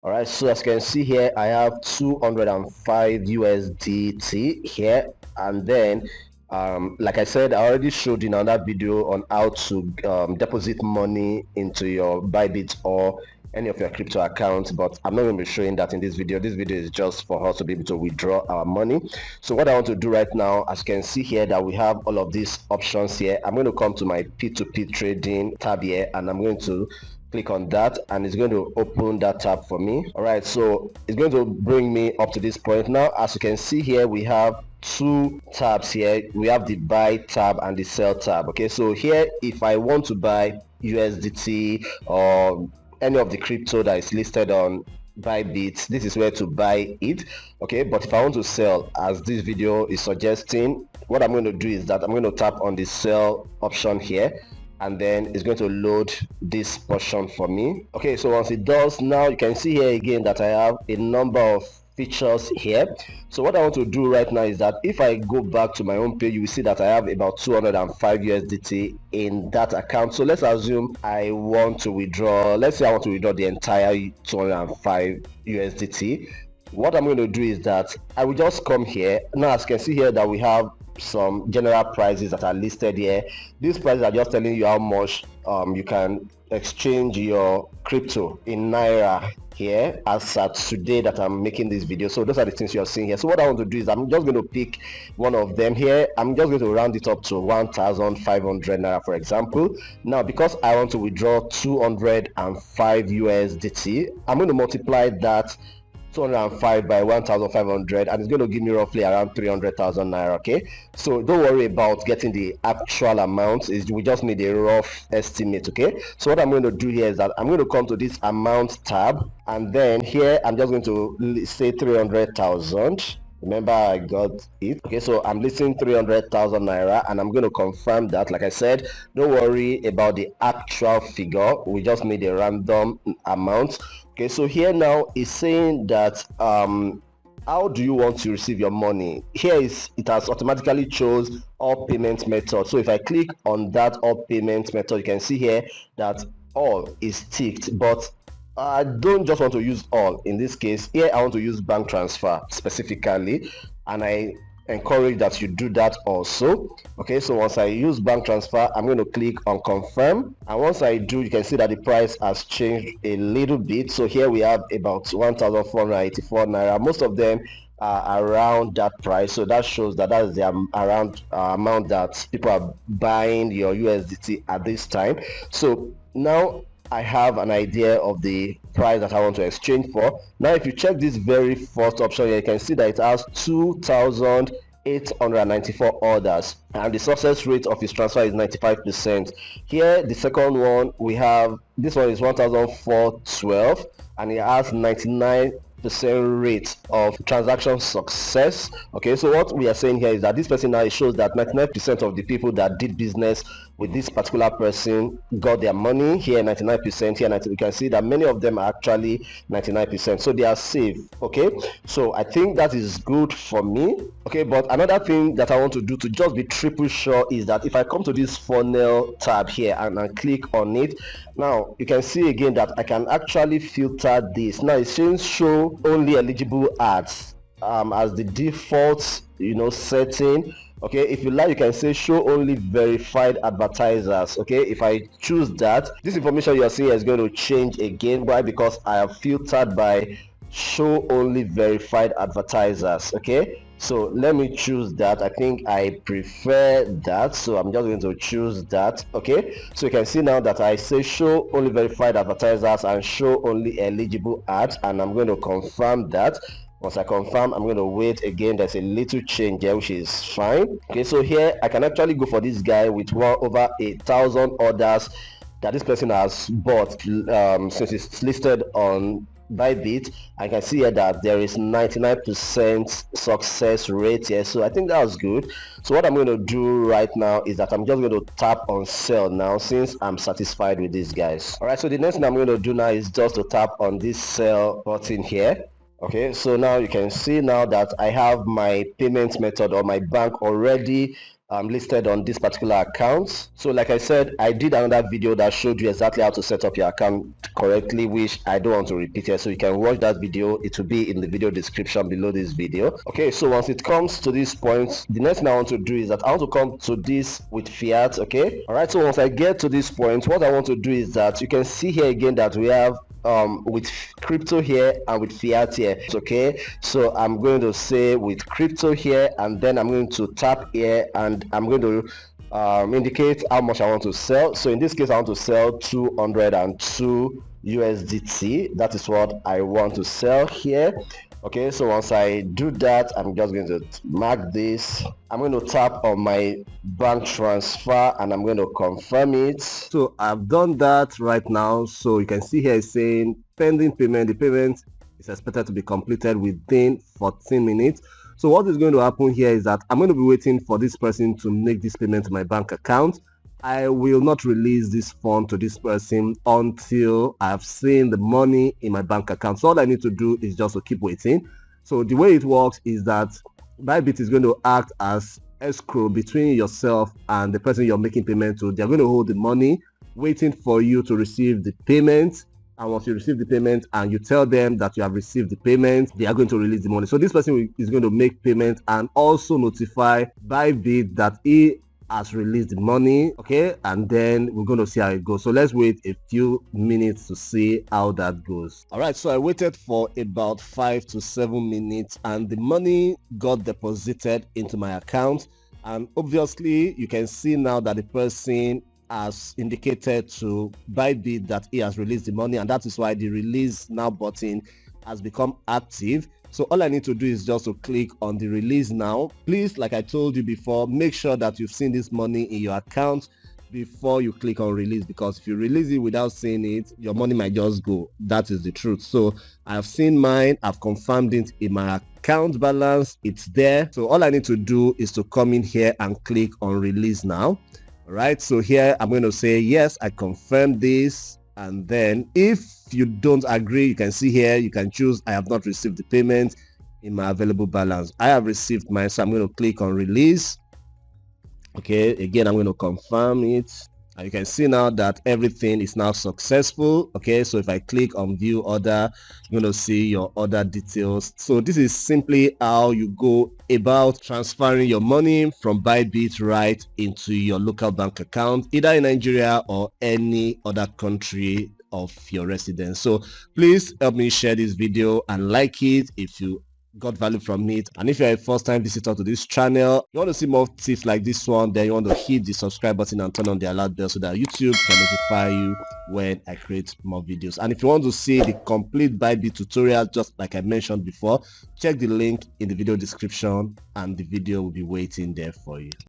All right, so as you can see here, I have 205 USDT here, and then like I said, I already showed in another video on how to deposit money into your Bybit or any of your crypto accounts, but I'm not going to be showing that in this video. This video is just for us to be able to withdraw our money. So what I want to do right now, as you can see here, that we have all of these options here. I'm going to come to my P2P trading tab here, and I'm going to click on that, and it's going to open that tab for me. All right, so it's going to bring me up to this point. Now as you can see here, we have two tabs here. We have the buy tab and the sell tab. Okay, so here if I want to buy USDT or any of the crypto that is listed on Bybit, this is where to buy it. Okay, but if I want to sell, as this video is suggesting, what I'm going to do is that I'm going to tap on the sell option here, and then it's going to load this portion for me. Okay, so once it does, now you can see here again that I have a number of features here. So what I want to do right now is that if I go back to my home page, you will see that I have about 205 USDT in that account. So let's assume I want to withdraw, let's say I want to withdraw the entire 205 USDT. What I'm going to do is that I will just come here. Now as you can see here that we have some general prices that are listed here. These prices are just telling you how much you can exchange your crypto in naira here as at today that I'm making this video. So those are the things you're seeing here. So what I want to do is I'm just going to pick one of them here. I'm just going to round it up to 1,500 naira, for example. Now because I want to withdraw 205 USDT, I'm going to multiply that 205 by 1,500, and it's going to give me roughly around 300,000 naira. Okay, so don't worry about getting the actual amount, is we just need a rough estimate. Okay, so what I'm going to do here is that I'm going to come to this amount tab, and then here I'm just going to say 300,000. Remember I got it. Okay, so I'm listing 300,000 naira, and I'm going to confirm that. Like I said, don't worry about the actual figure, we just need a random amount. Okay, so here now is saying that how do you want to receive your money. Here is, it has automatically chose all payment method. So if I click on that all payment method, you can see here that all is ticked, but I don't just want to use all. In this case here, I want to use bank transfer specifically, and I encourage that you do that also. Okay, so once I use bank transfer, I'm going to click on confirm, and once I do, you can see that the price has changed a little bit. So here we have about 1,484 naira. Most of them are around that price, so that shows that that is the around amount that people are buying your USDT at this time. So now I have an idea of the price that I want to exchange for. Now if you check this very first option here, you can see that it has 2,894 orders, and the success rate of its transfer is 95%. Here the second one, we have, this one is 1,412, and it has 99% rate of transaction success. Okay, so what we are saying here is that this person, now it shows that 99% of the people that did business with this particular person got their money. Here 99%, here 90, you can see that many of them are actually 99%, so they are safe. Okay, so I think that is good for me. Okay, but another thing that I want to do to just be triple sure is that if I come to this funnel tab here and I click on it, now you can see again that I can actually filter this. Now it's saying show only eligible ads as the default, you know, setting. Okay, if you like, you can say show only verified advertisers. Okay, if I choose that, this information you are seeing is going to change again. Why? Because I have filtered by show only verified advertisers. Okay, so let me choose that. I think I prefer that, so I'm just going to choose that. Okay, so you can see now that I say show only verified advertisers and show only eligible ads, and I'm going to confirm that. Once I confirm, I'm going to wait again. There's a little change here, which is fine. Okay, so here I can actually go for this guy with over 1,000 orders that this person has bought since it's listed on Bybit. I can see here that there is 99% success rate here, so I think that was good. So what I'm going to do right now is that I'm just going to tap on sell now, since I'm satisfied with these guys. All right, so the next thing I'm going to do now is just to tap on this sell button here. Okay, so now you can see now that I have my payment method or my bank already listed on this particular account. So like I said, I did another video that showed you exactly how to set up your account correctly, which I don't want to repeat here, so you can watch that video. It will be in the video description below this video. Okay, so once it comes to this point, the next thing I want to do is that I want to come to this with fiat. Okay, all right, so once I get to this point, what I want to do is that you can see here again that we have with crypto here and with fiat here. Okay, so I'm going to say with crypto here, and then I'm going to tap here, and I'm going to indicate how much I want to sell. So in this case, I want to sell 202 USDT. That is what I want to sell here. Okay, so once I do that, I'm just going to mark this. I'm going to tap on my bank transfer and I'm going to confirm it. So I've done that right now. So you can see here it's saying pending payment. The payment is expected to be completed within 14 minutes. So what is going to happen here is that I'm going to be waiting for this person to make this payment to my bank account. I will not release this fund to this person until I've seen the money in my bank account. So all I need to do is just to keep waiting. So the way it works is that Bybit is going to act as escrow between yourself and the person you're making payment to. They're going to hold the money, waiting for you to receive the payment. And once you receive the payment and you tell them that you have received the payment, they are going to release the money. So this person is going to make payment and also notify Bybit that he has released the money. Okay, and then we're going to see how it goes. So let's wait a few minutes to see how that goes. All right, so I waited for about 5 to 7 minutes and the money got deposited into my account. And obviously you can see now that the person has indicated to Bybit that he has released the money, and that is why the release now button has become active. So all I need to do is just to click on the release now. Please, like I told you before, make sure that you've seen this money in your account before you click on release, because if you release it without seeing it, your money might just go. That is the truth. So I've seen mine, I've confirmed it in my account balance, it's there. So all I need to do is to come in here and click on release now. All right, so here I'm going to say yes, I confirm this. And then if you don't agree, you can see here, you can choose I have not received the payment in my available balance. I have received mine, so I'm going to click on release. Okay, again, I'm going to confirm it. And you can see now that everything is now successful. Okay, so if I click on view order, you're going to see your order details. So this is simply how you go about transferring your money from Bybit right into your local bank account, either in Nigeria or any other country of your residence. So please help me share this video and like it if you got value from it. And if you're a first-time visitor to this channel, you want to see more tips like this one, then you want to hit the subscribe button and turn on the alert bell so that YouTube can notify you when I create more videos. And if you want to see the complete Bybit tutorial, just like I mentioned before, check the link in the video description and the video will be waiting there for you.